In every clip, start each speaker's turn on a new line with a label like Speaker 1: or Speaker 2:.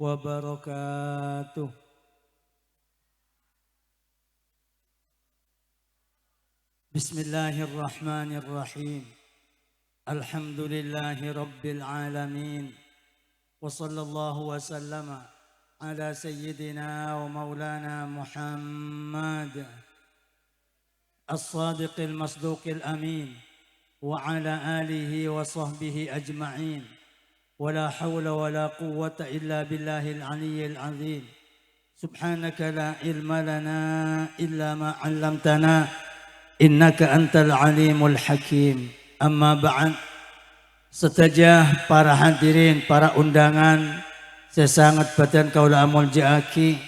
Speaker 1: wabarakatuh. Bismillahirrahmanirrahim. Alhamdulillahi rabbil alamin. Wa sallallahu wa sallama ala sayyidina wa maulana Muhammad as-sadiqil masduqil amin wa ala alihi wa sahbihi ajma'in. ولا حول ولا قوة إلا بالله العلي العظيم. سبحانك لا علم لنا إلا ما علمتنا إنك أنت العليم الحكيم. أما بعد, setajah para hadirin, para undangan, sesangat badan kaula mulja aki,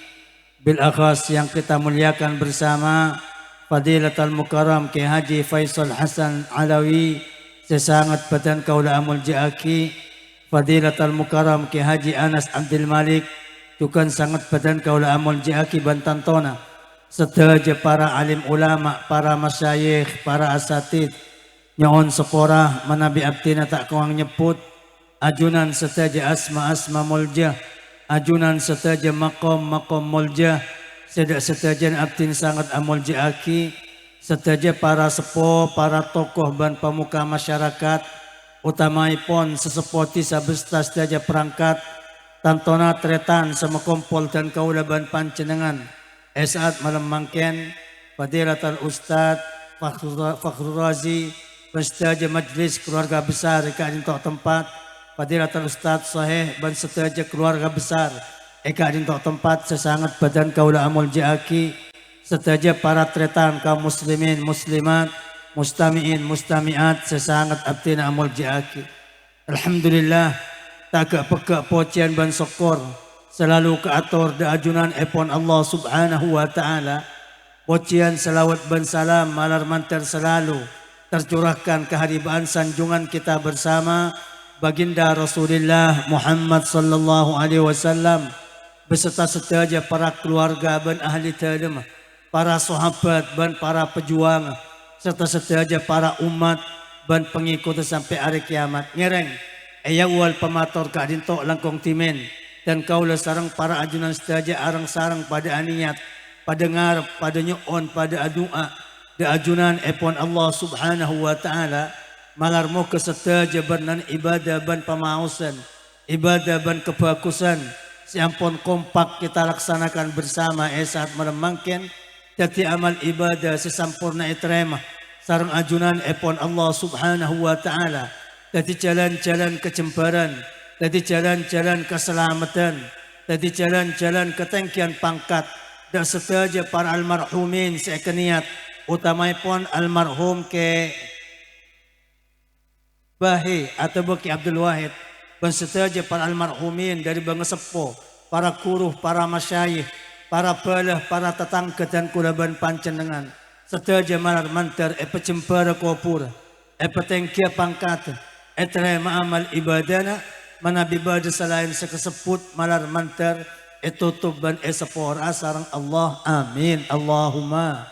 Speaker 1: bil akhas yang kita muliakan bersama Fadilatul Mukarram Kiai Haji Faisal Hasan Alawi, sesangat badan kaula mulja aki, Fadilatul Mukarram Kiai Haji Anas Abdul Malik, tukan sangat badan kaula mulja aki Bantantona, sedaja para alim ulama, para masyayikh, para asatid, nyaon seporah manabi abdina tak kuang nyebut, ajunan sedaja asma mulja, ajunan sedaja makom mulja, sedaja abdin sangat amulja aki, sedaja para sepo, para tokoh dan pemuka masyarakat, utamaipun sesepoti sabesta sedaja perangkat, tantona tretan sama kompol dan kaulaban pancenengan, esaat malam mangken, Fadilatul Ustad Fakhrul Razi, sedaja majlis keluarga besar eka dintok tempat, Fadilatul Ustad Sahih dan sedaja keluarga besar eka dintok tempat, sesangat badan kaula amul jaaki, sedaja para tretan kaum muslimin muslimat, mustami'in mustami'at, sesangat abdina amul jaaki. Alhamdulillah, tak peka pocian ban syukur selalu keatur da ajunan epon Allah subhanahu wa ta'ala. Pocian salawat ban salam malar mantar selalu tercurahkan keharibaan sanjungan kita bersama baginda Rasulullah Muhammad sallallahu alaihi wasallam beserta sedaja para keluarga ban ahli talim, para sahabat ban para pejuang, serta sedaja para umat ban pengikut sampai hari kiamat. Ngereng ayawal pemator ka dinto langkong timen dan kaula sarang para ajunan sedaja arang sarang pada aniat, pada ngarep, pada nyoon, pada adua da ajunan epon Allah subhanahu wa ta'ala malar mo kesedaja ban ibadah ban pamausan, ibadah ban kebagusan siampun kompak kita laksanakan bersama saat malam mangken, jadi amal ibadah sesampurna itrema sarang ajunan epon Allah subhanahu wa ta'ala, jadi jalan-jalan kecembaran, jadi jalan-jalan keselamatan, jadi jalan-jalan ketengkian pangkat dan sedaja para almarhumin sekeniat, utamaipun almarhum ke Bahi atau Baki Abdul Wahid dan sedaja para almarhumin dari bangsa sepo, para kuruh, para masyayikh, para balah, para tetangga dan kulaban pancenengan, sedaja malar mantar pecempara kopura, petengkia pangkat, terima amal ibadana, mana ibadah selain sekeseput malar mantar tutup dan sepora sarang Allah, amin Allahumma.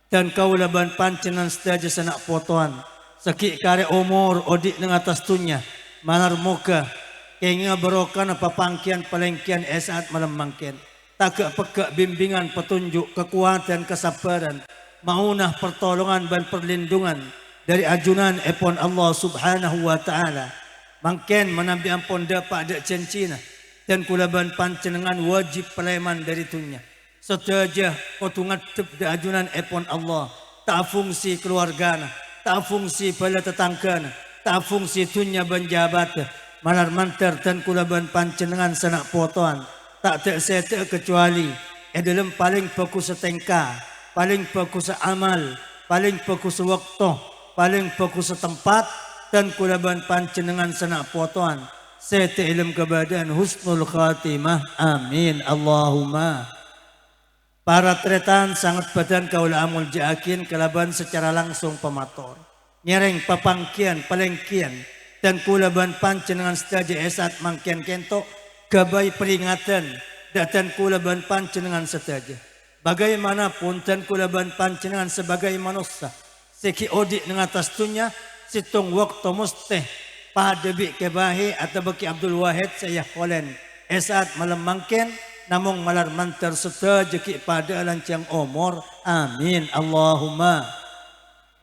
Speaker 1: Dan kaulaban pancenan sedaja sanak potoan sakit kare umur odik nang atas tunya malar muka kenga berokan apa pangkian palengkian saat malam mangken, tak peka bimbingan petunjuk kekuatan kesabaran maunah pertolongan dan perlindungan dari ajunan epon Allah subhanahu wa ta'ala. Mangken menambi ampun dapat ada cencina dan kulaban pancenengan wajib peleman dari tunya sedaja potungan tep da ajunan epon Allah, tak fungsi keluargana, tak fungsi bala tetanggana, tak fungsi tunya banjabat malar mantar dan kulaban pancenengan sanak potoan tak tersete kecuali dalam paling fokus setengka, paling fokus amal, paling fokus waktu, paling fokus tempat dan kulaban pancenengan sanak potoan sete ilm kebadan husnul khatimah, amin Allahumma. Para tretan sangat badan kaula amul jaakin kelaban secara langsung pemator, nyereng papangkian palengkian dan kulaban pancenengan sedaja esat mangkian kento gabai peringatan dan kulaban pancenengan sedaja bagaimanapun dan kulaban pancenengan sebagai manusia seki odik dengan atas tunya situng waktu musteh padebi kebahi atau baki Abdul Wahid saya holen esat malam mangken namung malar mantar serta jeki pada lancang umur amin Allahumma.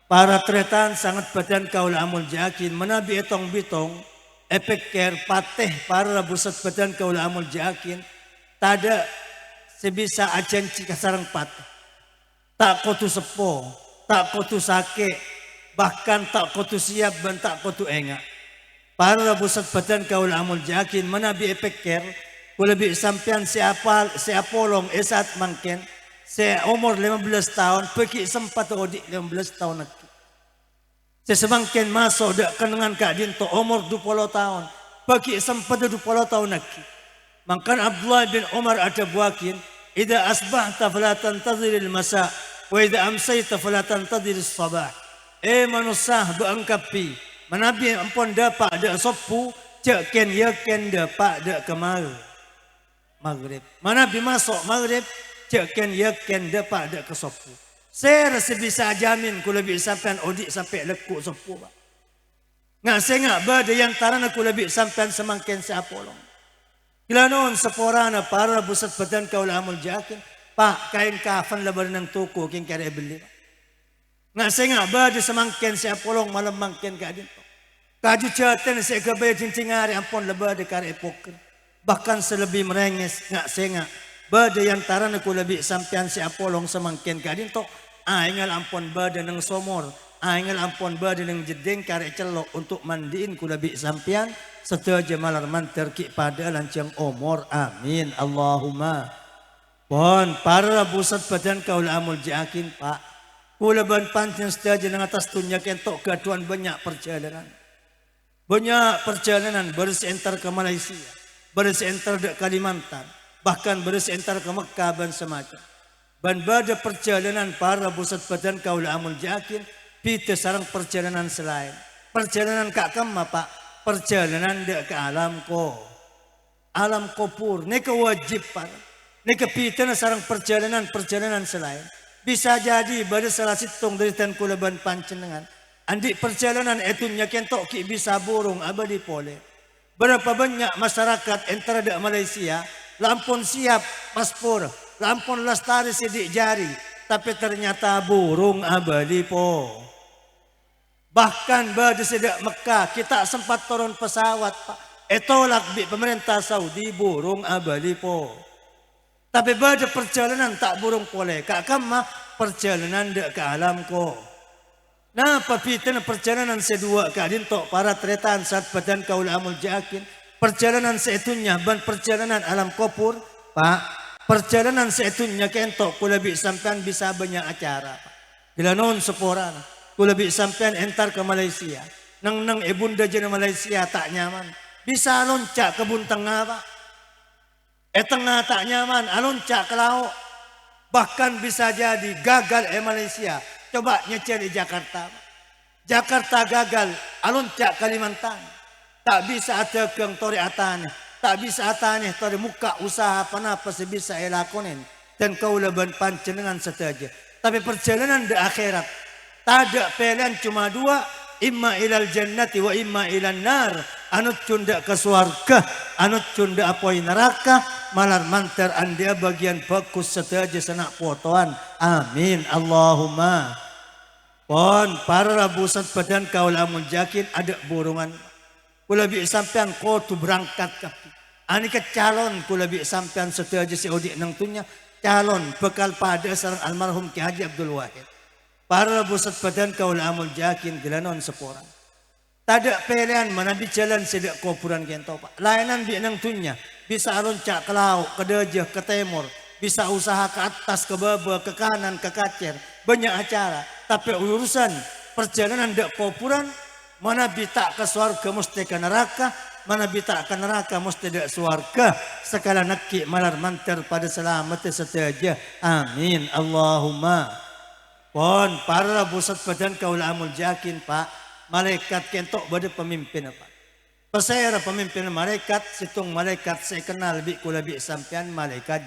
Speaker 1: Para tretan sangat badan kaula amul jakin menabi etong bitong efek ker pateh para busat badan kaula amul jakin tada sebisa ajan cika sarang pateh tak kotu sepo tak kotu sake bahkan tak kotu siap dan tak kotu enga. Para busat badan kaula amul jakin menabi efek ker kulabi sampean si apolong esat mangken si umur 15 tahun pergi sempat odik 15 tahun lagi. Sesemangkin masuk dak kenangan kak dinto umur 20 tahun pergi sempat 20 tahun lagi. Mangkan Abdullah bin Umar ada buakin idza asbahta fala tantazir al-masa wa idza amsayta fala tantazir as-sabah. Manusia beangkapi manabi ampun dapat dak sopu cek ken yakin dapat dak kemar maghrib. Manabi masuk maghrib cek ken yakin dapat dak ke sopu. Saya rasa bisa jamin ku lebih sampean odik sampai lekuk sopu. Ngak saya ngak bada yang tarana ku lebih sampean semangkin seapolong. Kilanon seporana para busat badan kaula amul jakin. Pak kain kafan lebar nang tuku king kare beli. Ngak saya ngak bada semangkin seapolong malam mangkin ka adin. Kaju caten saya kabay cincing hari ampun lebar de kare poker. Bahkan selebih merengis ngak saya ngak bada yang tarana ku lebih sampean seapolong semangkin ka adin tok. Ingal ampun bada nang somor, ingal ampun bada nang jedeng kare celok untuk mandiin kula bi sampian setuju malar manter ki pada lancang umur amin Allahumma. Pon para busat badan kaula amul jakin pak kula ban pancen setuju nang atas tunya kentok gaduan banyak perjalanan bersentar ke Malaysia bersentar ke Kalimantan bahkan bersentar ke Mekah dan semacam. Ban bada perjalanan para busat badan kaula amul jakin pita sarang perjalanan selain perjalanan kak kama pak perjalanan dek ke alam kopur neka wajib pak neka pita na sarang perjalanan selain bisa jadi bada salah situng dari tan kula ban pancenengan andi perjalanan etunya kentok ki bisa burung abadi pole berapa banyak masyarakat antara dek Malaysia lampun siap paspor lampun lestari sidik jari tapi ternyata burung abadi po. Bahkan bada sidak Mekah kita sempat turun pesawat pak etolak bi pemerintah Saudi burung abadi po. Tapi bada perjalanan tak burung pole kak kama perjalanan dek ke alam ko. Nah papitan perjalanan sedua kak dintok para tretan saat badan kaula amul jakin perjalanan seitunya ban perjalanan alam kopur pak. Perjalanan seitunya kentok ku lebih sampean bisa banyak acara. Bila non seporan ku lebih sampean entar ke Malaysia. Nang ibunda jena Malaysia tak nyaman. Bisa loncak ke Bun Tengah pak. Tengah tak nyaman loncak ke laut. Bahkan bisa jadi gagal Malaysia. Coba nyecel di Jakarta. Jakarta gagal loncak Kalimantan. Tak bisa ada keng tori atane. Tak bisa atane tori muka usaha panapa sebisa elakonin dan kau leban pancenengan saja. Tapi perjalanan di akhirat tak ada pilihan cuma dua, imma ilal jannati wa imma ilal nar. Anut cunda ke surga, anut cunda apoi neraka, malar mantar andia bagian bagus saja senak potoan. Amin Allahumma. Pon para busat badan kaula amul jakin ada burungan. Kula bi sampean kotu berangkat kaki. Ani ke calon kula bi sampean setuju si odik nang tunya calon bekal pada sarang almarhum Ki Haji Abdul Wahid. Para busat badan kaula amul jakin gelanon seporang. Tada pilihan mana di jalan sedak kopuran kento pak. Lainan bi nang tunya bisa loncak ke laut, ke dejah, ke timur, bisa usaha ke atas, ke bawah, ke kanan, ke kacer, banyak acara. Tapi urusan perjalanan dak kopuran mana bita ke surga mesti ke neraka, mana bita ke neraka mesti dak surga. Sekala nakki malar mantar pada selamat saja. Amin Allahumma. Pon para busat badan kaula amul jakin pak, malaikat kentok bade pemimpin apa. Pasayara pemimpin malaikat, situng malaikat saya kenal bi kula bi sampean malaikat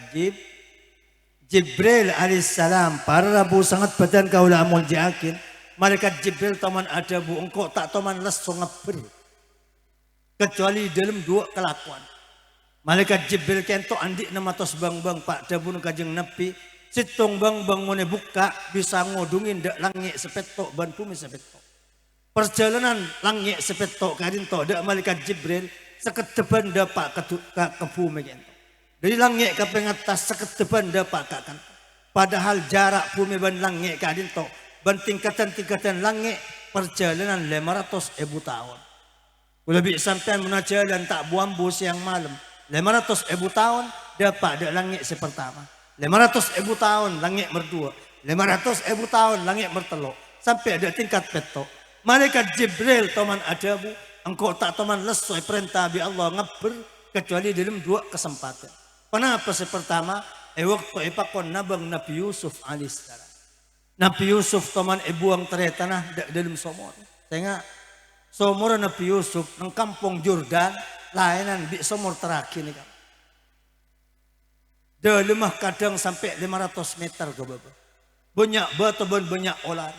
Speaker 1: Jibril alaihissalam. Para bu sangat badan kaula amul jakin. Malaikat Jibril taman ada bu engkau tak taman les so ngapir. Kecuali dalam dua kelakuan. Malaikat Jibril kento andik nama tos bang pak dabun kajeng Nabi. Sitong bang mone buka bisa ngodungin dak langit sepetok ban bumi sepetok. Perjalanan langit sepetok kadinto dak malaikat Jibril sekedepan dapat ke bumi kento. Dari langit ke pengatas sekedepan dapat ke kan. Padahal jarak bumi ban langit kadinto ban tingkatan langit perjalanan 500.000 tahun. Lebih sampai menajalan tak buambu siang malam. 500.000 tahun dapat ada langit sepertama. 500.000 tahun langit berdua. 500.000 tahun langit berteluk. Sampai ada tingkat petok. Malaikat Jibril toman adabu. Engkau tak toman lesoi perintah bi Allah ngaber. Kecuali dalam 2 kesempatan. Kenapa sepertama? Waktu ipakon nabang Nabi Yusuf alaihissalam. Nabi Yusuf toman buang teretanah dalam somor. Tengah somor Nabi Yusuf nang kampung Jordan lainan di somor terakhir ni kan. Dah lemah kadang sampai 500 meter ke bawah. Banyak batu banyak olah.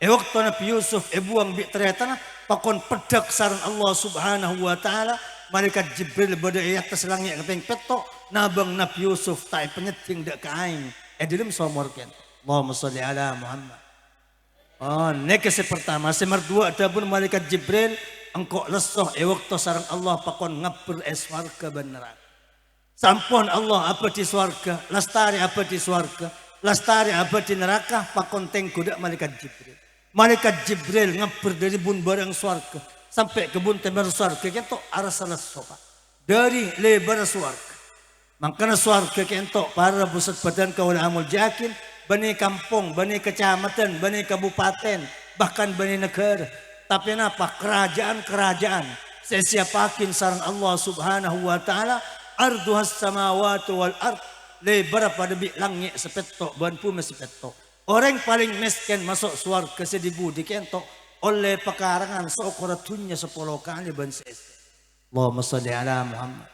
Speaker 1: Waktu Nabi Yusuf buang di teretanah pakon pedak sarang Allah Subhanahu wa taala. Malaikat Jibril berada di atas langit keping petok nabang Nabi Yusuf tak penyeting dak kain dalam somor kan. Allahumma sholli ala Muhammad. Oh, nekes pertama semar dua adapun malaikat Jibril engkau lesoh waktu sarang Allah pakon ngabur swarga ban neraka. Sampun Allah apa di swarga, lestari apa di swarga, lestari apa di neraka pakon tengkudak malaikat Jibril. Malaikat Jibril ngabur dari bun barang swarga sampai kebun tembar swarga kento arah salah sopa dari lebar swarga. Makanya swarga kento para pusat badan kaula amul jakin bani kampung, bani kecamatan, bani kabupaten, bahkan bani negara. Tapi apa? Kerajaan-kerajaan. Sesiapakin sarang Allah Subhanahu wa taala arduhas samawati wal ard lebar pada bi langit sepetok ban bumi sepetok. Orang paling miskin masuk swarga sedibu dikento oleh pekarangan seokoratunya 10 kali ban ses. Allahumma sholli ala Muhammad.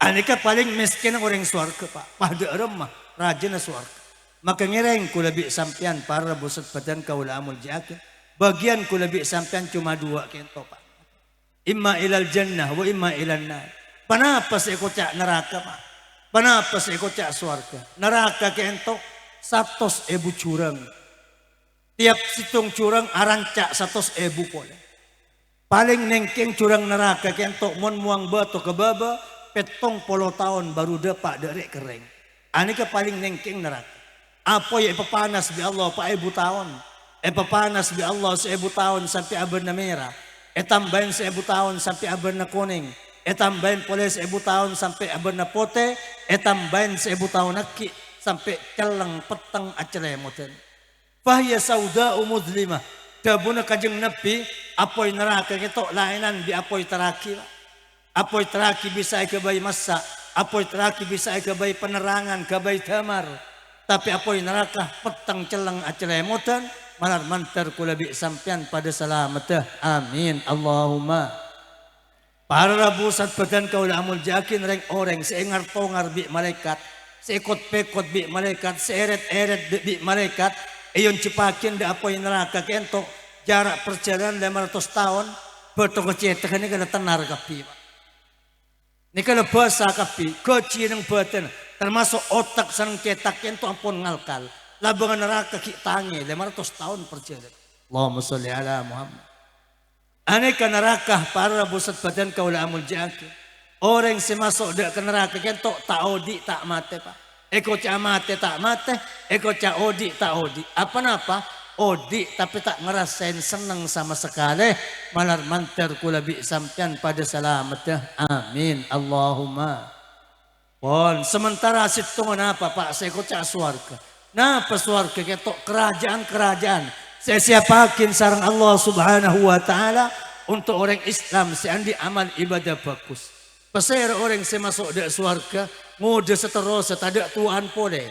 Speaker 1: Aneka paling miskin orang swarga pak. Pada remah rajana swarga. Maka ngereng ku lebih sampian para busat badan kaula amul jakin. Bagian ku lebih sampian cuma 2 kento pak. Imma ilal jannah wa imma ilal nar. Kenapa saya kocak neraka pak? Kenapa saya kocak swarga? Neraka kento 100.000 curang. Tiap situng curang arancak 100.000 pole. Paling nengking curang neraka kento mon muang batu ke baba 70 tahun baru dapat dari kering. Aneka paling nengking neraka. Apa ya papanas bi Allah pa 1000 tahun. Papanas bi Allah 1000 tahun sampai aberna merah. Tambahin 1000 tahun sampai aberna kuning. Tambahin pole 1000 tahun sampai aberna pote. Tambahin 1000 tahun aki sampai celang petang acelemoten. Fahya sauda'u mudlimah. Dabuna kajeng Nabi apoy neraka ketok lainan bi apoy teraki. Apoy teraki bisa ikabai masa. Apoy teraki bisa ikabai penerangan, kabai damar. Tapi apoy neraka petang celang acelemotan malar mantar kula bi sampian pada selamat. Amin Allahumma. Para rabusat badan kaula amul jakin reng orang seengar tongar bi malaikat, seekot pekot bi malaikat, seeret-eret bi malaikat. Iyon cipakin da apoy neraka kento jarak perjalanan 500 tahun betul kecetak ini kena tenar kapi. Ini kena bahasa kapi, kecil yang batin. Termasuk otak sareng cetak kento ampun ngalkal. Labangan neraka ki tangi 500 tahun perjalanan. Allahumma sholli ala Muhammad. Aneka neraka para busat badan kaula amul jakin. Orang semasuk dak ke neraka kento tak odi tak mate pak. Eko cak mate tak mate, eko cak odi tak odi. Apa napa? Odi tapi tak ngerasain senang sama sekali. Malar mantar kula bi sampian pada selamat. Amin Allahumma. Pon sementara situngan apa pak? Saya kocak swarga. Napa swarga ketok kerajaan-kerajaan. Saya siapakin sarang Allah Subhanahu wa taala untuk orang Islam seandi amal ibadah bagus. Pasal orang saya masuk dak swarga, ngode seterusnya tak tuan pole.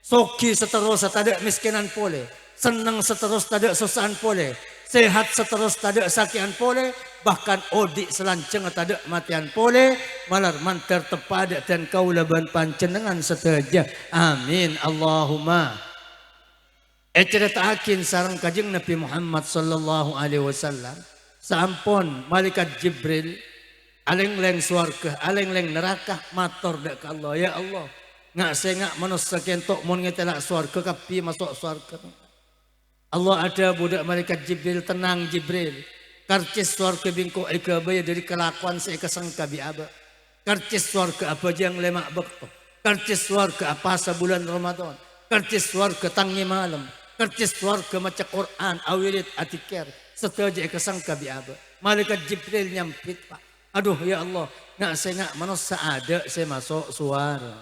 Speaker 1: Soki seterusnya tak miskinan pole. Senang seterus tak susahan pole. Sehat seterus tak sakian pole. Bahkan odi selanceng tak matian pole. Malar mantar tepada dan kaulaban pancenengan seteja. Amin Allahumma. Ceritakan sarang kajeng Nabi Muhammad sallallahu alaihi wasallam. Sampun malaikat Jibril
Speaker 2: aleng-leng swarga, aleng-leng neraka, matur dak ka Allah, ya Allah. Ngak sengak manusia kentok mun ngetelak swarga kapi masuk swarga. Allah ada budak malaikat Jibril, tenang Jibril. Karcis swarga bingko eka baya dari kelakuan saya kesangka biaba. Karcis swarga apa jang lemak bekto. Karcis swarga apa sebulan Ramadan. Karcis swarga tangi malam. Karcis swarga maca Quran awilit atikir. Setelah eka sangka biaba. Malaikat Jibril nyampit pak. Aduh ya Allah, ngak saya ngak manusia ada saya masuk suara.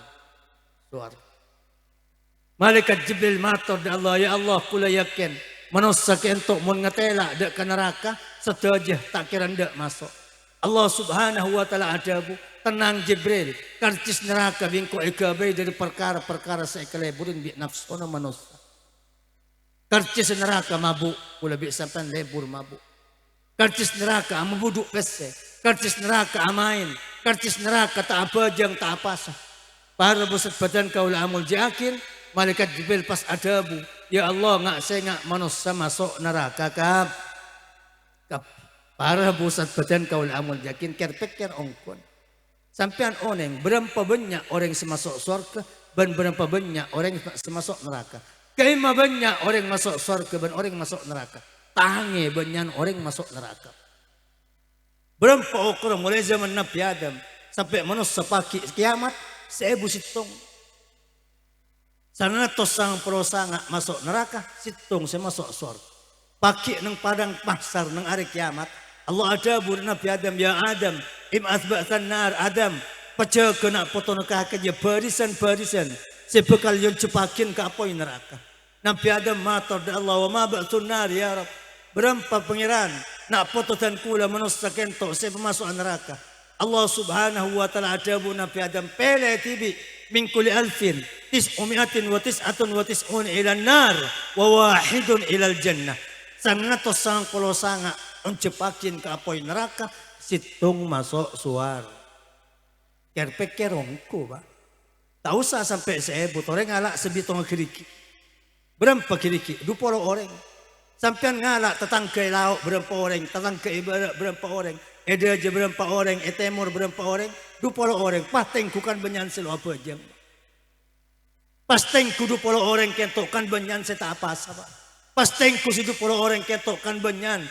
Speaker 2: Malaikat Jibril matur da Allah, ya Allah kula yakin manusia kentok mun ngetela dak ke neraka sedaja tak kira ndak masuk. Allah Subhanahu wa taala adabu tenang Jibril karcis neraka bingko egabe dari perkara-perkara saya keleburin bi nafsuna manusia. Karcis neraka mabuk kula bi sampean lebur mabuk. Karcis neraka mabuduk pese, karcis neraka amain, karcis neraka tak abajang tak apasa. Para busat badan kaula amul jakin malaikat Jibril pas adabu, ya Allah ngak saya ngak manusia masuk neraka kap. Para busat badan kaul amul yakin ker ongkon. Sampean oneng berapa banyak orang yang masuk surga dan berapa banyak orang yang masuk neraka. Kaima banyak orang masuk surga dan orang masuk neraka. Tangi banyak orang masuk neraka. Berapa ukuran mulai zaman Nabi Adam sampai manusia pagi kiamat 1000 situng. Sana tosang prosanga masuk neraka, situng saya masuk surga. Paki nang padang mahsar nang hari kiamat, Allah ada bur Nabi Adam, ya Adam, im'ats ba'san nar Adam, pecah kena potong kaki je barisan-barisan, sebekal yon cepakin ke apa neraka. Nabi Adam matur da Allah, wa ma ba'sun nar ya Rab. Berapa pangeran nak pototan kula manusia kento saya masuk neraka. Allah Subhanahu wa taala ada bu Nabi Adam pele tibi min kulli alfin tis'umi'atin wa tis'atun wa tis'un ila nar wa wahidun ila jannah. Sangatos sang puluh sanga uncepakin ke apoi neraka situng masuk suar. Kerpek kerongku pak. Tak usah sampai 1000 orang ngalak sebitong keriki. Berapa keriki? 20 orang. Sampai ngalak tetangga lauk berapa orang, tetangga ibarat berapa orang. Ada aja berapa orang, etemur berapa orang, 20 orang. Pastengku kan banyak selo apa jam. Pastengku 20 orang kentok kan banyak saya tak apa apa. Pastengku 20 orang kentok kan banyak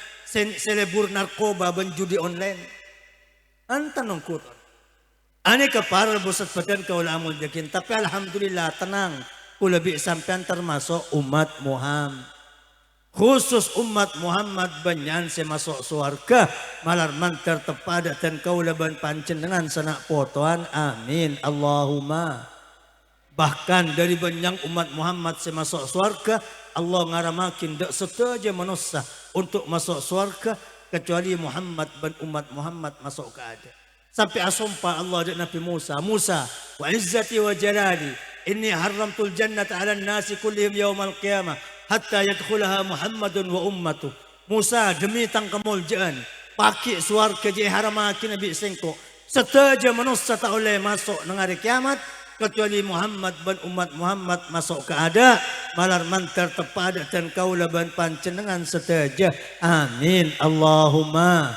Speaker 2: selebur narkoba benjudi online. Antan nongkut. Ane kepara busat badan kau lamul jakin. Tapi alhamdulillah tenang. Ku lebih sampean termasuk umat Muhammad. Khusus umat Muhammad banyak saya masuk surga malar mantar tepada dan kau leban pancen dengan sanak potoan amin Allahumma. Bahkan dari banyak umat Muhammad saya masuk surga Allah ngaramakin dak setuju manusia untuk masuk surga kecuali Muhammad dan umat Muhammad masuk ke ada. Sampai asumpah Allah dan Nabi Musa, wa izzati wa jalali inni haramtul jannata 'alan nasi kullihim yaumal qiyamah hatta yadkhulaha Muhammadun wa ummatuh. Musa demi tangkamuljaan paki swarga je haramakin Nabi sengko setuju manusia tak boleh masuk nang hari kiamat kecuali Muhammad dan umat Muhammad masuk ke ada malar mantar tepada dan kaula ban pancenengan setuju amin Allahumma.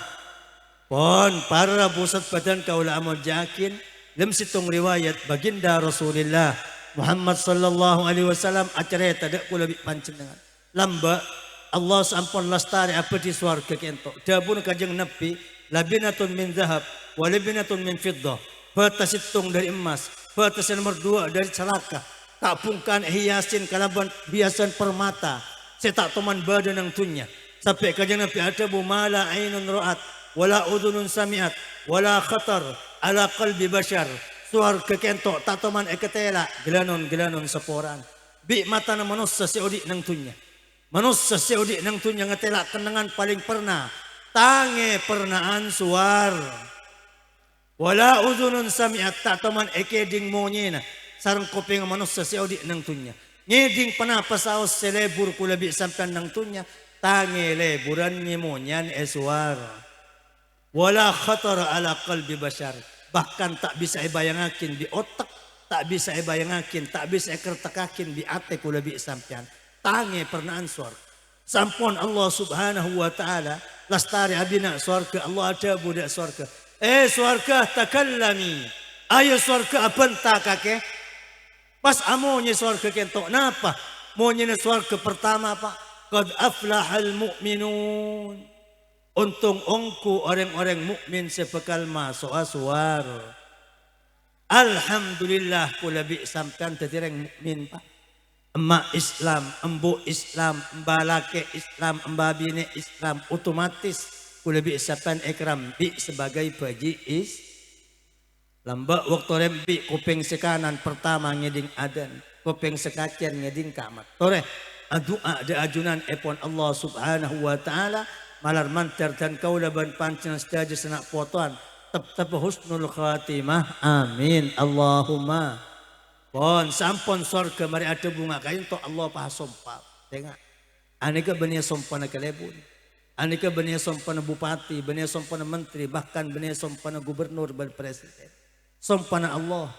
Speaker 2: Pon para busat badan kaula amul jakin lem situng riwayat baginda Rasulullah Muhammad sallallahu alaihi wasallam acara tak kula bi pancenengan lamba Allah sampun lastari apa di swarga kentok dabun kajeng Nabi labinatun min zahab wa labinatun min fiddah batas situng dari emas batas nomor 2 dari celaka tak pungkan hiasin kalaban biasan permata saya tak teman badan yang tunya sampai kajeng Nabi ada bu mala ainun ra'at wala udhunun sami'at wala khatar ala qalbi bashar suarga kentok tatoman eketela gelanon seporan bi mata na manusia seudi nang tunya manusia seudi nang tunya ngetela kenangan paling pernah tange pernaan suar wala udhunun sami'at tatoman ekeding monyena sarang kopeng manusia seudi nang tunya ngeding panapasaos selebur kulabi sampan nang tunya tange leburan nyemonyan suar wala khatar ala qalbi bashar bahkan tak bisa ibayangakin di otak tak bisa ibayangakin tak bisa ikertekakin di ate kula bi sampean tange pernaan surga sampun Allah Subhanahu wa taala lastari abina surga Allah ada budak surga Swarga takallami. Ayo swarga abanta kake. Pas amonye swarga kento. Napa? Monye na swarga pertama pak. Qad aflahal mu'minun. Untung ongku orang-orang mukmin sebekal masuk aswar. Alhamdulillah kulabi sampean dadi orang mukmin pak. Emak Islam, embu Islam, embalake Islam, embabine Islam, otomatis kulabi sampean ikram bi sebagai baji lambak waktu rembi kuping sekanan pertama ngeding adan, kuping sekacian ngeding kamat. Tore doa de ajunan epon Allah Subhanahu wa taala malar mantar dan kaula ban pancen sedaja senak potoan tep husnul khatimah amin Allahumma. Pon sampon sorga mari ada bunga kain to Allah paha sompa. Tengok. Aneka benih sompana kelebun. Aneka benih sompana bupati, benih sompana menteri, bahkan benih sompana gubernur dan presiden. Sompana Allah.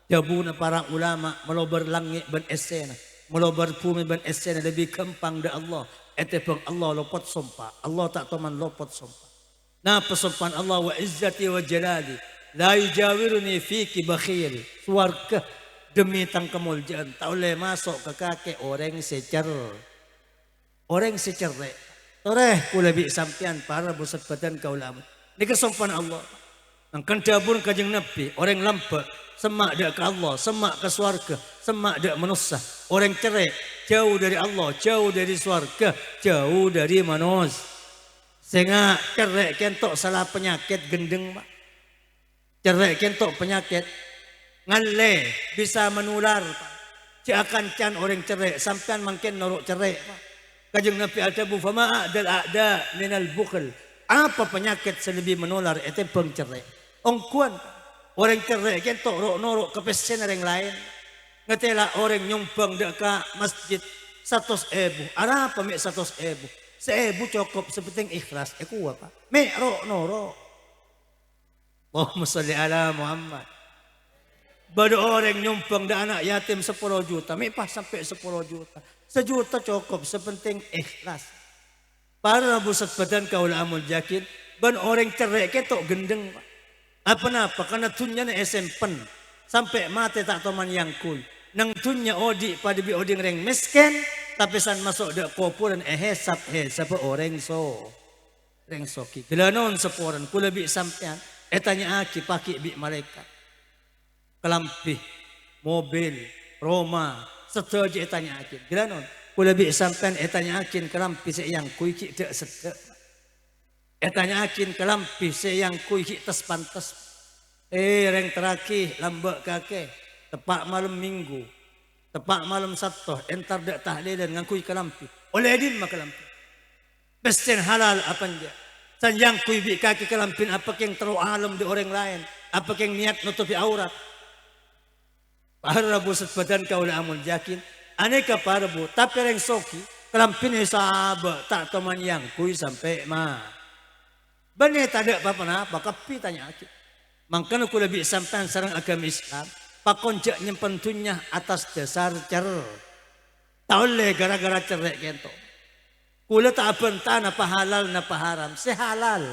Speaker 2: Jabuna para ulama melobar langit ban esena, melobar bumi ban esena lebih kempang da Allah. Etepeng Allah lopot sompa. Allah tak toman lopot sompa. Nah pesompan Allah wa izzati wa jalali la yujawiruni fiki bakhil. Suarga demi tang kemuliaan tak boleh masuk ke kaki orang secer toreh kulabi sampian para busat badan kaulama ini kesompan Allah nang kendabur kajeng Nabi orang lampak semak dak ke Allah semak ke swarga semak dak manusia orang cerai jauh dari Allah jauh dari swarga jauh dari manusia sehingga cerai kentok salah penyakit gendeng pak cerai kentok penyakit ngalle bisa menular akan can orang cerai sampean makin norok cerai kajeng Nabi adabu fama a'dal a'da minal bukhl apa penyakit selebih menular itu pengcerai ongkuan orang cerai kan tok norok kepesen orang lain ngetela orang nyumbang deka masjid 100.000 apa mek 100.000 1.000 cukup sepenting ikhlas aku apa mek norok Allahumma sholli ala Muhammad. Bada orang nyumbang da anak yatim 10 juta. Mepah sampai 10 juta. 1 juta cukup. Sepenting ikhlas. Para busat badan kaula amul jakin. Ban orang cerai ketok gendeng. Apa-apa. Karena dunya na esempen. Sampai mati tak toman yang kul. Nang dunya odi pada bi odi ngereng miskin. Tapi san masuk da kopuran hesap orang so. Reng soki. Gelanon seporan. Kula bi sampean. Etanya aki paki bi malaikat. Kelampih, mobil, Roma, setuju etanya akin. Geranon, kula bi sampean etanya akin kelampih seyang kui ki dak sedek. Etanya akin kelampih seyang kui ki tes pantes. Reng teraki lambak kake, tepak malam minggu, tepak malam Sabtu, entar dak tahlilan ngangkui kelampih. Oleh edin mak kelampih. Pesen halal apa nja. Sanjang kui bi kaki kelampin apa yang terlalu alam di orang lain, apa yang niat nutupi aurat. Para busat badan kaula amul jakin aneka para bu tapi reng soki kelampin sahabat tak teman yang kui sampai mah benih tak ada apa-apa kapi tanya aki makanya aku lebih sampai sarang agama Islam pakonjak nyimpen dunya atas dasar cer tak oleh gara-gara cerek kento kula tak bentah napa halal napa haram sehalal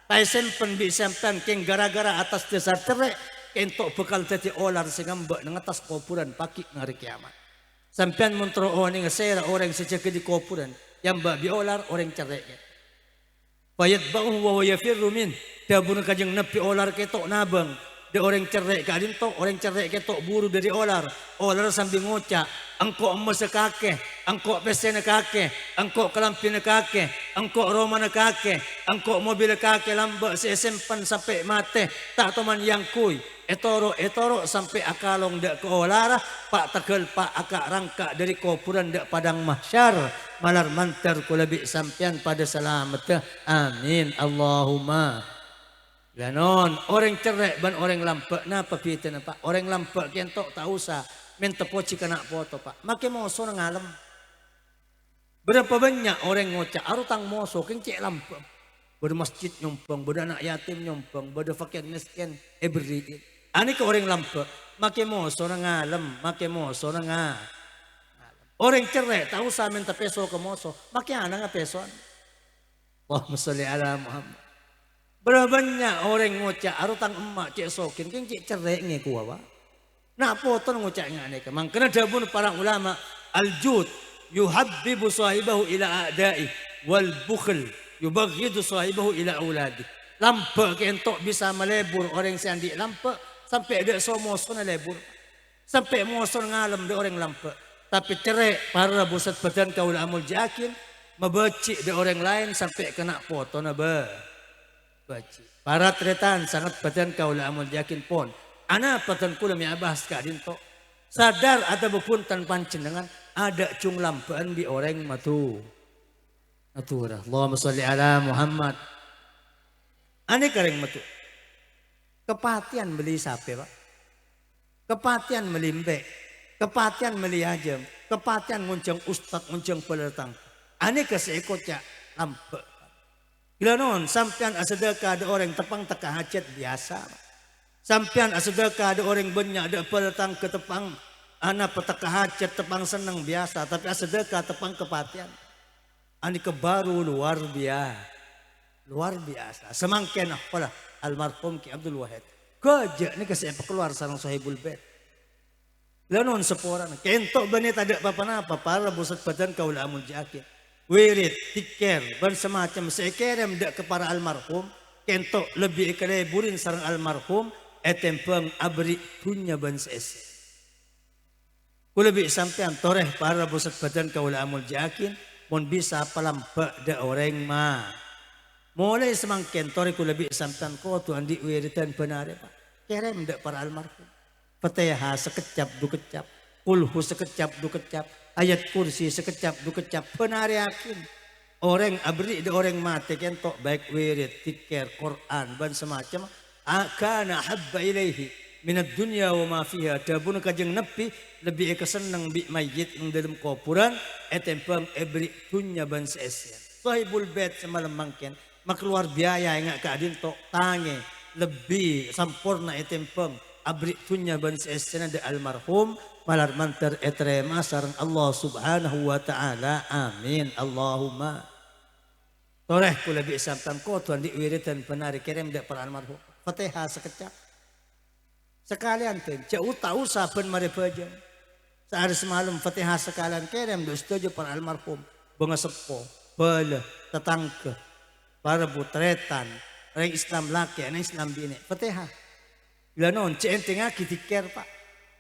Speaker 2: tak simpen bi sampai keng gara-gara atas dasar cerek entok bekal dadi olar sing ngambek nang atas kuburan pagi ngari kiamat. Sampean montro oni ngesera orang sejak di kuburan yang mbak bi olar orang cerai. Payat ba'u wa yafirru min dabun kajeng Nabi olar ketok nabang de orang cerai kadin tok orang cerai ketok buru dari olar sambil ngocak engkau emas kake engkau pesene kake engkau kelampine kake engkau romana kake engkau mobil kake lambak sesempan sampai mate tak teman yang kui etoro sampai akalong dak ke olara pak tegel pak akak rangka dari kuburan dak padang mahsyar malar mantar kulabi sampean pada selamat amin Allahumma lanon orang cerai ban orang lampak napa pitan pak orang lampak kentok tak usah mentepoci kena foto pak make moso nang alam berapa banyak orang ngocak arutang moso keng cek lampak bermasjid nyompong beranak yatim nyompong beda fakir miskin beri ani ke orang lampak make moso nang alam make moso nang orang cerai tak usah minta peso ke moso make ana nga peso Allahumma sholli ala Muhammad Berapa banyak orang ngocak arutang emak cek sokin kan cek cerai ngeku apa? Nak potong ngocak ngane ke. Mangkana dabun para ulama al-jud yuhabbibu sahibahu ila a'da'i wal bukhl yubaghidu sahibahu ila auladi. Lampak kentok bisa melebur orang seandi lampak sampai ada somoso na lebur. Sampai moson ngalam de orang lampak. Tapi cerai para busat badan kaula amul jakin membecik de orang lain sampai kena foto na baci. Para tretan sangat badan kaula amul jakin pon. Ana patan kula mi abahas ka dinto. Sadar ada bepuntan pancenengan ada cung lampaan di orang matu. Aturah. Allahumma sholli ala Muhammad. Ane kareng matu. Kepatian beli sape, Pak. Kepatian melimbe. Kepatian meli ajem. Kepatian nguncang ustad nguncang peletang. Ane keseekotnya lampe. Gila non, sampean asedeka ada orang tepang teka hajat biasa. Sampean asedeka ada orang banyak ada peletang ke tepang. Anak petaka hajat tepang senang biasa. Tapi asedeka tepang kepatian. Ani kebaru luar biasa. Luar biasa. Semangkin apalah almarhum Ki Abdul Wahid. Kerja ni kesepak keluar sarang sahibul bait. Lanon seporan. Kentok bani tak ada apa-apa. Para busat badan kaula amul jakin. Wirid, tikir, dan semacam sekerem dak kepada almarhum. Kentok lebih ikaleburin sarang almarhum. Etempeng abri punya ban seese. Ku lebih sampean toreh para busat badan kaula amul jakin. Mon bisa palampak da orang ma. Mulai semangkin toreh ku lebih sampean ko tuan di wiritan benar Pak. Kerem dak para almarhum. Fatihah sekecap du kecap. Kulhu sekecap du kecap. Ayat kursi sekecap du kecap. Benar yakin. Orang abri de orang mati kentok baik wirid, tikir, Quran dan semacam. Akana habba ilaihi minad dunya wa ma fiha. Dabun kajeng nepi lebih kesenang bi mayit yang dalam kuburan etempeng ebri dunya ban seesian. Sahibul bait semalam mangken mak keluar biaya yang ka adin tok tange lebih sampurna etempeng abri dunya ban seesian de almarhum malar mantar etrema sareng Allah subhanahu wa ta'ala. Amin. Allahumma. Toreh kula bi samtan ko tuan di wiritan penari kerem dak para almarhum. Fatihah sekecap. Sekalian ten jauh tahu saben mari bajang. Sehari semalam Fatihah sekalian kerem dak setuju para almarhum. Bunga sepo, bala, tetangga, para putretan, orang Islam laki, orang Islam bini. Fatihah. Bila non centeng aki tikir Pak.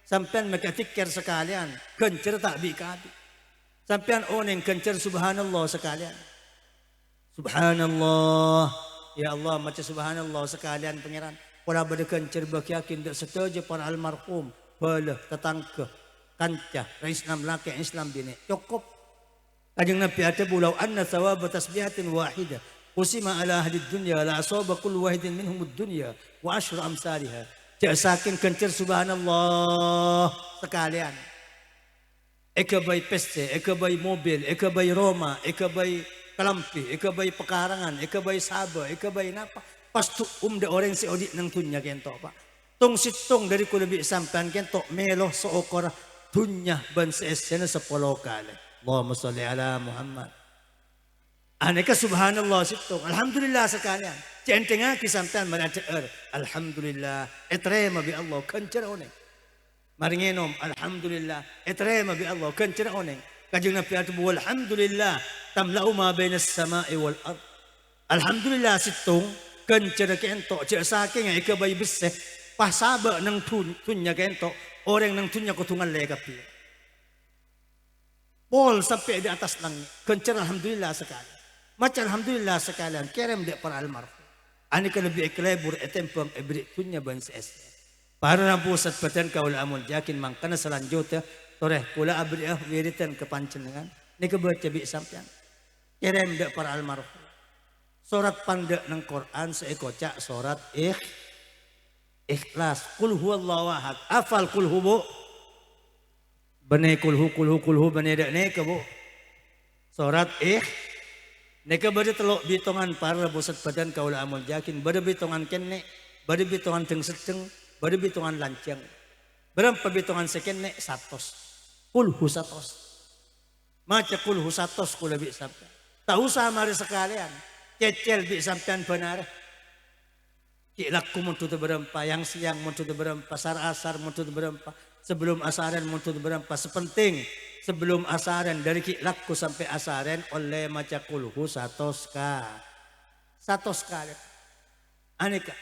Speaker 2: Sampean mereka tikir sekalian. Kencer tak bikabi. Sampean oneng kencer subhanallah sekalian. Subhanallah. Ya Allah macam subhanallah sekalian pangeran. Pola bade kencer bak yakin dak setuju para almarhum. Bala tetangga. Kancah. Islam laki Islam bini. Cukup. Kanjeng Nabi ada bulau anna thawab tasbihatin wahidah. Qusima ala ahli dunya la asaba kullu wahidin minhum ad-dunya wa ashru amsalha. Cak saking kencer subhanallah sekalian. Eka bay peste, eka bay mobil, eka bay Roma, eka bay kalampi, eka bay pekarangan, eka bay saba, eka bay napa. Pastu de orang si odik nang tunya kento Pak. Tong sitong dari kulabi sampan kento meloh seokor tunya ban seesena sepuluh kali. Allahumma sholli ala Muhammad. Aneka subhanallah sitong. Alhamdulillah sekalian. Centengah kisampan merajaer. Alhamdulillah. Etrema bi Allah. Kencer oneng. Maringenom. Alhamdulillah. Etrema bi Allah. Kencer oneng. Kajeng Nabi atubu. Alhamdulillah. Tamla'u ma bainas sama'i wal ard. Alhamdulillah sitong. Kencer kento. Cek saking ika bayi beseh. Pasaba nang tunya kento. Orang nang tunya kutungan lekapi. Pol sampai di atas langit. Kencer alhamdulillah sekali. Macam alhamdulillah sekalian. Kerem dek para almarhum. Ani kan lebih eklebur etempeng ebrik punya bans es. Para pusat badan kaula amul jakin mangkana selanjutnya toreh kula abri wiritan kepancenengan. Ni kebaca bi sampean. Kerem dek para almarhum. Surat pandek nang Quran seekocak surat ikhlas. Qul huwallahu ahad. Afal qul hubu. Bani kulhu bani dak ne bu. Surat neka bade telok bitongan para bosat badan kaula amul jakin. Bade bitongan kenne, bade bitongan teng seteng, bade bitongan lancang. Berapa bitongan sekenne 100. Kulhu 100. Maca kulhu 100 kula bi sampean. Tak usah mari sekalian. Cecel bi sampean benar. Kilakku muncul berempa, yang siang muncul berempa, asar muncul berempa, sebelum asaran muncul berempa, sepenting sebelum asaran dari kilakku sampai asaran oleh maca kulhu satu sekali. Aneka.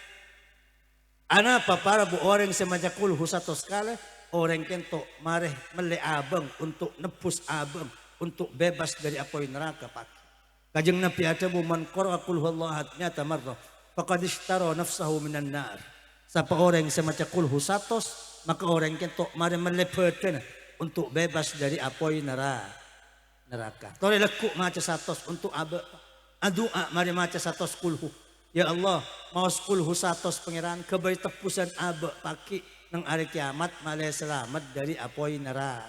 Speaker 2: Anapa para bu orang semaja kulhu satu sekali, orang kento mareh mele abang untuk nebus abang, untuk bebas dari api neraka pak. Kajeng Nabi ada bu man qara qul huwallahu nyata marrah faqad ishtara nafsahu minan nar. Sapa orang semaca kulhu satos, maka orang kento mare melepekeun untuk bebas dari api neraka. Tore lekuk maca satos untuk adua mare maca satos kulhu. Ya Allah, mau kulhu satos pangeran kebai tepusan paki nang hari kiamat male selamat dari api neraka.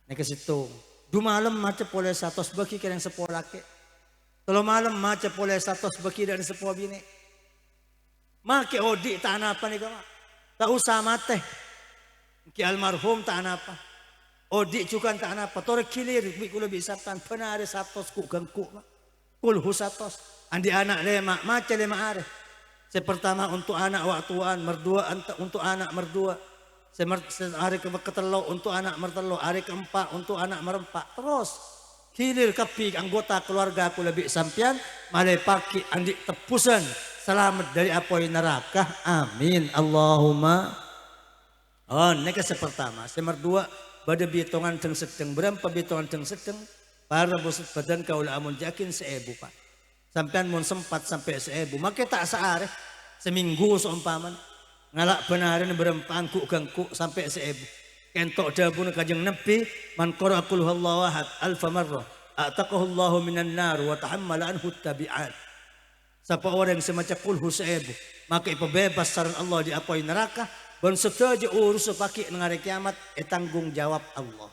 Speaker 2: Nek situ. Du malam maca pole satos bagi kirang sepolake. Kalau malam maca pole satos bagi dan sepuh bini. Make odi tak apa nih kama. Tak usah mate. Ki almarhum tak apa. Odi juga tak apa. Tore kilir bi kula bisa tan penare satos ku gangku. Kulhu satos. Andi anak lema maca lema are. Sepertama untuk anak waktuan merdua untuk anak merdua. Hari ketelo untuk anak mertelo. Hari keempat untuk anak merempat. Terus hilir kapi anggota keluarga aku lebih sampian malai paki andi tepusan selamat dari api neraka amin Allahumma. Oh neka sepertama semerdua pada bitongan teng sedeng berapa bitongan teng sedeng para bosut badan kaula amun jakin seebu pak sampean mun sempat sampai seebu make tak saare seminggu seumpaman ngalak benarin berempangku gangku sampai seebu. Kentok dabun kajeng Nabi man qara qul huwallahu ahad alfa marrah ataqahu Allahu minan nar wa tahammala anhu tabi'at. Sapa orang semaca kulhu seebu maka ipebebas saran Allah di api neraka ban setuju urus paki nang hari kiamat tanggung jawab Allah.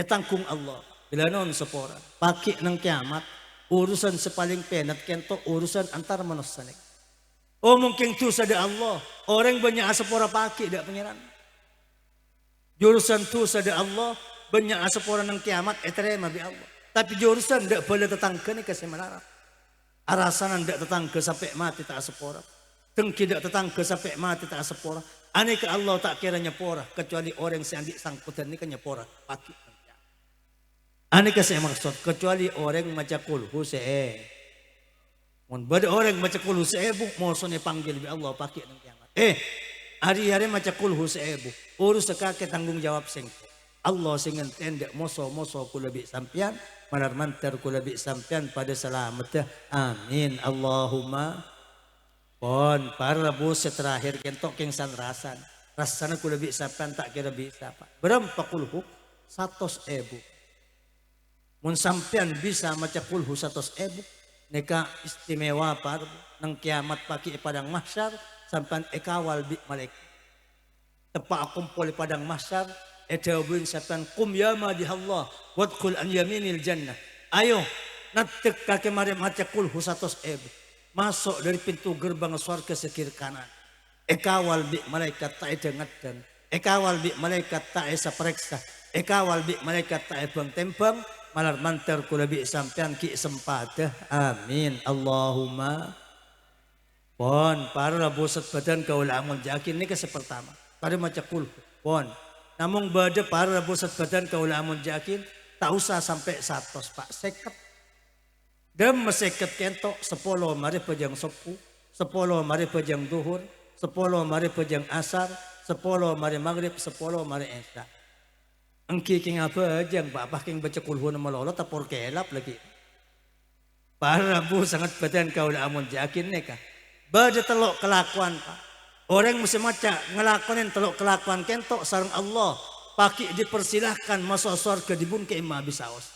Speaker 2: Tanggung Allah. Bila non sepora paki nang kiamat urusan sepaling penat kentok urusan antar manusia. Oh mungkin tu sada Allah orang banyak sepora paki dak pangeran. Jurusan tu sada Allah banyak asap orang yang kiamat terima bi Allah. Tapi jurusan tidak boleh tetangga ni kasih melarang. Arasanan tidak tetangga sampai mati tak asap orang. Tengki tidak tetangga sampai mati tak asap orang. Aneka Allah tak kira nyepora kecuali orang yang sandik sangkutan ni kan nyepora paki. Aneka saya maksud kecuali orang macam kulhu se. Mun bade orang macam kulhu se bu mosone panggil bi Allah paki nang kiamat. Hari-hari macam kulhu seebu urus sekake tanggung jawab sengko Allah singen tendek moso ku lebih sampian manar mantar ku lebih sampian pada selamat amin Allahumma. Pon para bos terakhir kentok kengsan rasana ku lebih sampian tak kira bisa pak berapa kulhu 100.000 mun sampian bisa macam kulhu 100.000 neka istimewa par nang kiamat paki padang mahsyar sampan ekawal bi malaikat tepak kumpul padang mahsyar edawin sampan kum ya madhiallah wadkhul an yaminil jannah ayo natek kake mari maca kulhu 100.000 masuk dari pintu gerbang surga sekir kanan ekawal bi malaikat tak dengatkan ekawal bi malaikat tak esa periksa ekawal bi malaikat tak bang tempang malar mantar kula bi sampean ki sempatah amin Allahumma. Pon para bosat badan kaulamun jakin ni kasi pertama pada macam kulhu pon namung bade para bosat badan kaulamun jakin tak usah sampai 100 pak seket dem meseket kentok 10 mari pejang sepu 10 mari pejang duhur 10 mari pejang asar 10 mari maghrib 10 mari isya engki king apa jang bapak king baca kulhu nama lolo tapor kelap lagi para bu sangat badan kaulamun jakin ni kah bade telok kelakuan pak. Orang mesti maca ngelakonin telok kelakuan kentok sareng Allah. Paki dipersilahkan masuk surga dibungke imah bisaos.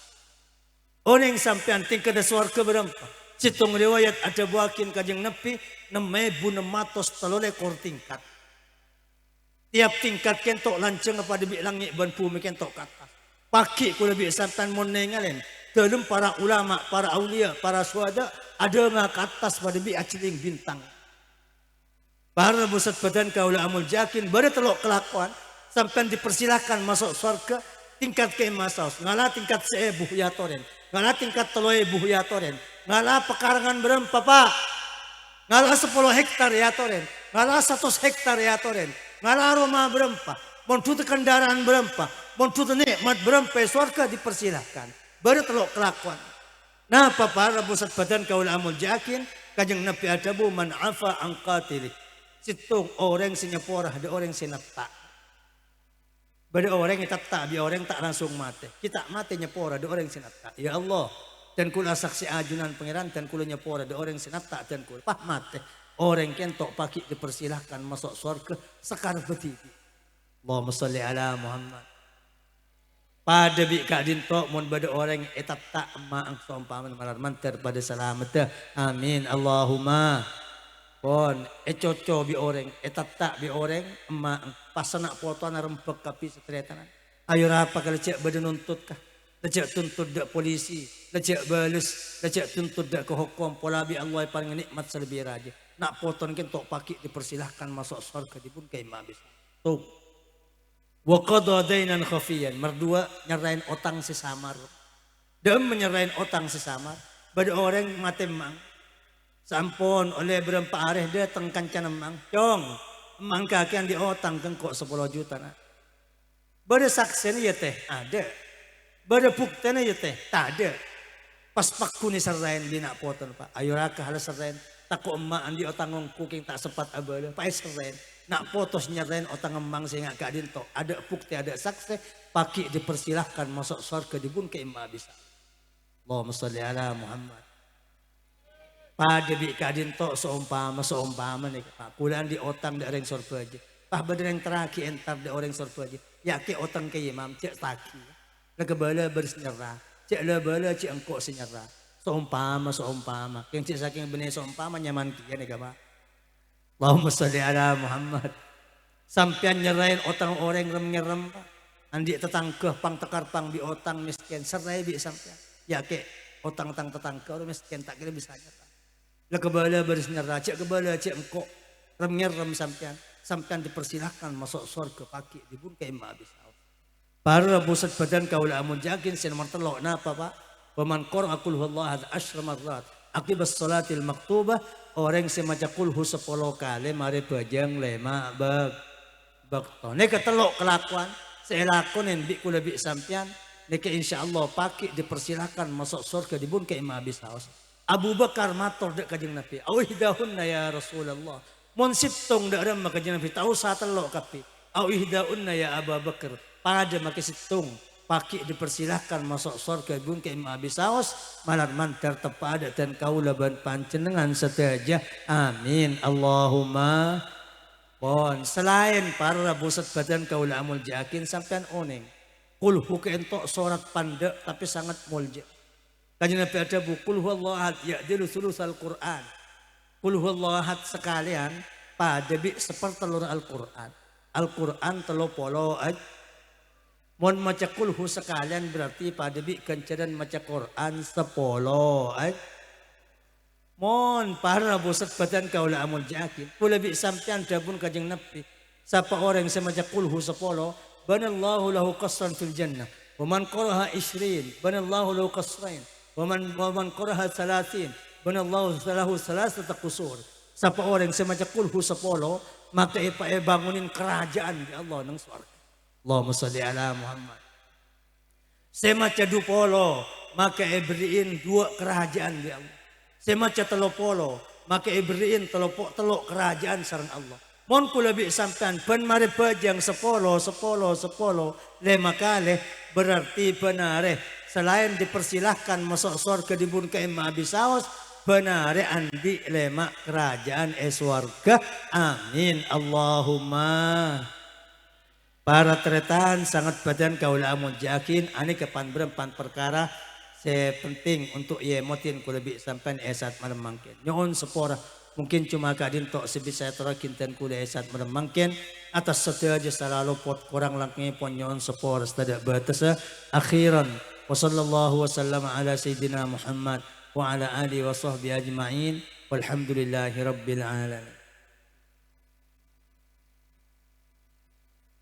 Speaker 2: Orang sampean tingkat da surga berapa? Situng riwayat ada buakin kajeng Nabi 6.600 ekor tingkat. Tiap tingkat kentok lanceng pada bi langit ban bumi kentok kata. Paki kula bi sampean mun nengalen. Dalam para ulama, para aulia, para syuhada ada nga ke atas pada bi aciling bintang. Para busat badan kaula amul jakin pada telok kelakuan sampai dipersilahkan masuk surga tingkat ke masaus ngala tingkat seebuh ya toren ngala tingkat teloe buh ya toren ngala pekarangan berempa pak Ngala 10 hektar ya toren. Ngala 100 hektar ya toren. Ngala rumah berempa. Montuta kendaraan berempa. Montuta nikmat berempa. Surga dipersilahkan. Baru telok kelakuan. Napa para pusat badan kaul amul jakin. Kajang nabi adabu man afa ang qatili. Situng orang sinyaporah. Ada orang sinapta. Bada orang yang tak biar orang tak langsung mati. Kita mati nyapora ada orang sinapta. Ya Allah. Dan kula saksi ajunan pangeran dan kula nyapora ada orang sinapta dan kula pah mati. Orang kentok paki dipersilahkan masuk surga sekar betiti. Allahumma salli ala Muhammad. Pada bi kadin tok mun bada orang etap tak ma ang sompaman malar manter pada selamat. Amin Allahumma. Pon coco bi orang etap tak bi orang emak pasana foto na rempek kapi setretanan. Ayo rapa kalau cek bada nuntut kah? Lecek tuntut dak polisi, lecek balus, lecek tuntut dak ke hukum pola bi Allah paling nikmat selebih raja. Nak poton kentok paki dipersilahkan masuk surga dipun kai mabis. Tuh. Wa qada dainan khafiyan. Merdua nyerain otang sesamar. Dem menyerain otang sesamar. Bada orang mati mang. Sampun oleh berempat areh dia tengkan canam mang. Cong. Mang kakian di otang kengkok 10 juta na. Bada saksi ya teh ada. Bada bukti ya teh tak ada. Pas pakku ni serain bina poton pak. Ayo raka halas serain. Takut emak andi otang kuking tak sempat abala. Pak serain. Nak potos nyerain otang emang sehingga gak dinto. Ada bukti ada saksi. Paki dipersilahkan masuk surga dibun ke emak bisa. Allahumma salli ala Muhammad. Pada bi kadin tok seumpama nih Pak. Kulaan di otang da orang surga aja. Pah badar yang terakhir entar da orang surga aja. Ya ke otang ke imam cek taki. Lagebala bersenyerah. Cek lebala cek engkok senyerah. Seumpama. Yang cek saking benih seumpama nyaman kia nih Pak. Allahumma salli ala Muhammad. Sampian nyerain otang orang rem-nyerem Pak. Andi tetangkeh pang tekar pang di otang miskin. Serai bi sampian. Ya ke otang-otang tetangkeh orang miskin tak kira bisa nyerah. Lah kebala baris nyerah, cek kebala cek engkok rem sampean dipersilahkan masuk surga paki dibun ke emak habis. Para pusat badan kaula amun jakin sin martelok napa Pak? Waman qara qul huwallahu ahad 10 marrat. Aqibas salatil maktubah orang si maca qul hu 10 kali mari bajang lema bakto. Nek ketelok kelakuan selakonen bi kula bi sampean nek insyaallah paki dipersilahkan masuk surga dibun ke emak habis haus. Abu Bakar matur dek kajeng Nabi. Awihdaunna ya Rasulullah. Mon sitong dak ada kajeng Nabi tahu satelok kapi. Awihdaunna ya Abu Bakar. Pada make sitong paki dipersilahkan masuk surga bun ke imam abisaos malar mantar tepada dan kaula ban panjenengan sedaja. Amin Allahumma. Pon selain para pusat badan kaula amul jakin sampean oneng. Kul huke entok sorat pandek tapi sangat mulja. Kanjeng Nabi ada bukul huwallahu ahad ya'dilu sulusal Qur'an. Kul huwallahu ahad sekalian pada bi sepertelur Al-Qur'an. Al-Qur'an 30 ayat. Mon maca kul hu sekalian berarti pada bi kenceran maca Qur'an 10 ayat. Mon para bosat badan kaula amul jakin. Kula bi sampean dabun Kanjeng Nabi. Siapa orang yang maca kul hu 10 banallahu lahu qasran fil jannah. Wa man qaraha 20 banallahu lahu qasrain. Waman qaraha 30 banallahu lahu salasata qusur. Siapa orang yang maca qul hu 10 maka bangunin kerajaan di Allah nang surga. Allahumma shalli ala Muhammad. Saya maca 20 maka beriin 2 kerajaan di Allah. Saya maca 30 maka beriin telok kerajaan sareng Allah. Mon kula bi sampean ban mare bajang 10 lima kali berarti benare selain dipersilahkan masuk surga dibun ke imam abisaos benare andi lema kerajaan surga. Amin Allahumma. Para tretan sangat badan kaula amun jakin ani kepan berempan perkara saya penting untuk ia motin kula bi sampean esat malam mangkin nyon sepora. Mungkin cuma kadin tok sebisa terakin dan kula esat menemangkin atas setiap selalu pot kurang langknya ponyon sepor setada batas akhiran wa sallallahu wasallam ala sayyidina Muhammad wa ala alihi wa sahbihi ajma'in walhamdulillahi rabbil alamin.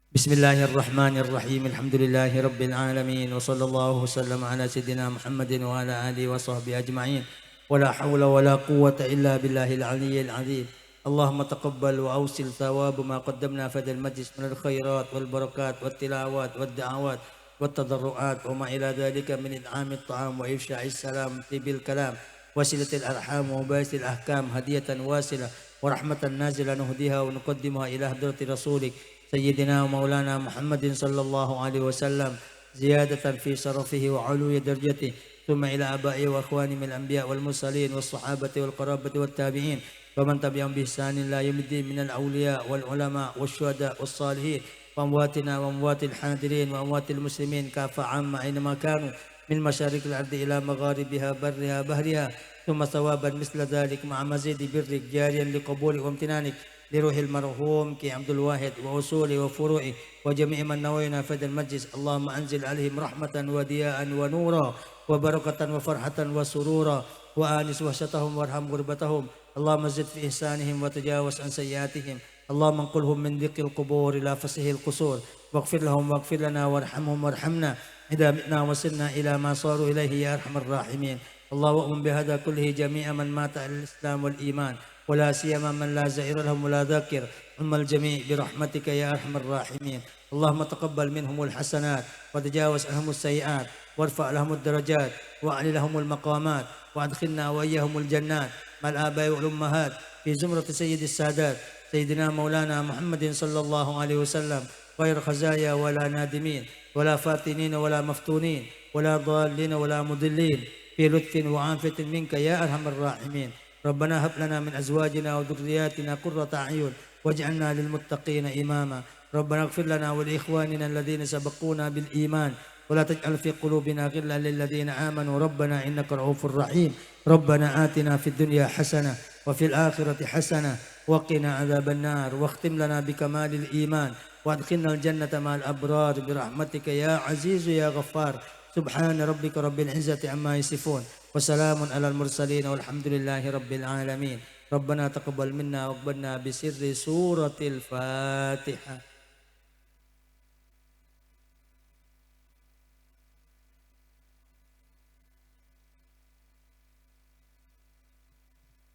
Speaker 2: Bismillahirrahmanirrahim. Alhamdulillahi rabbil alamin wa sallallahu wasallam ala sayyidina Muhammadin wa ala alihi wa sahbihi ajma'in.
Speaker 1: ولا حول ولا قوة إلا بالله العلي العظيم. اللهم تقبل وأوصل ثواب ما قدمنا في هذا المجلس من الخيرات والبركات والتلاوات والدعوات والتضرعات وما إلى ذلك من إنعام الطعام وإفشاء السلام طيب الكلام وصلة الأرحام ومباحث الأحكام هدية واصلة ورحمة نازلة نهديها ونقدمها إلى حضرة رسولك سيدنا ومولانا محمد صلى الله عليه وسلم زيادة في شرفه وعلو درجته، ثم إلى آبائه وأخوانه من الأنبياء والمرسلين والصحابة والقرابة والتابعين ومن تبعهم بإحسان إلى يوم الدين من الأولياء والعلماء والشهداء والصالحين وأمواتنا وأموات الحاضرين وأموات المسلمين كافة عامة أينما كانوا من مشارق الأرض إلى مغاربها برها بحرها، ثم ثوابا مثل ذلك مع مزيد برك جاريا لقبول وامتنانك لروح المرحوم كي عبد الواحد وأصوله وفروعه وجميع من نوينا في هذا المجلس. اللهم أنزل عليهم رحمة ودياء ونورا وبركة وفرحة وسرورا وآنس وحشتهم وارحم غربتهم. اللهم زد في إحسانهم وتجاوز عن سيئاتهم. اللهم انقلهم من ضيق القبور إلى فسح القصور واغفر لهم واغفر لنا وارحمهم وارحمنا إذا متنا وصلنا إلى ما صاروا إليه يا أرحم الراحمين. الله أؤمن بهذا كله جميع من مات على الإسلام والإيمان ولا سيما من لا زائر لهم ولا ذاكر، ثم الجميع برحمتك يا أرحم الراحمين. اللهم تقبل منهم الحسنات وتجاوز عنهم السيئات وارفع لهم الدرجات وأعلي لهم المقامات وأدخلنا وإياهم الجنات مع الآباء والأمهات في زمرة سيد السادات سيدنا مولانا محمد صلى الله عليه وسلم، غير خزايا ولا نادمين ولا فاتنين ولا مفتونين ولا ضالين ولا مضلين، في لطف وعافية منك يا أرحم الراحمين. ربنا هب لنا من أزواجنا وذرياتنا قرة أعين واجعلنا للمتقين إماما. ربنا اغفر لنا ولإخواننا الذين سبقونا بالإيمان ولا تجعل في قلوبنا غلا للذين آمنوا ربنا إنك رؤوف رحيم. ربنا آتنا في الدنيا حسنة وفي الآخرة حسنة وقنا عذاب النار، واختم لنا بكمال الإيمان وادخلنا الجنة مع الأبرار برحمتك يا عزيز يا غفار. سبحان ربك رب العزة عما يصفون وسلام على المرسلين والحمد لله رب العالمين. ربنا تقبل منا واقبلنا بسر سورة الفاتحة.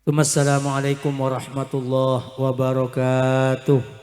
Speaker 1: ثم السلام عليكم ورحمة الله وبركاته.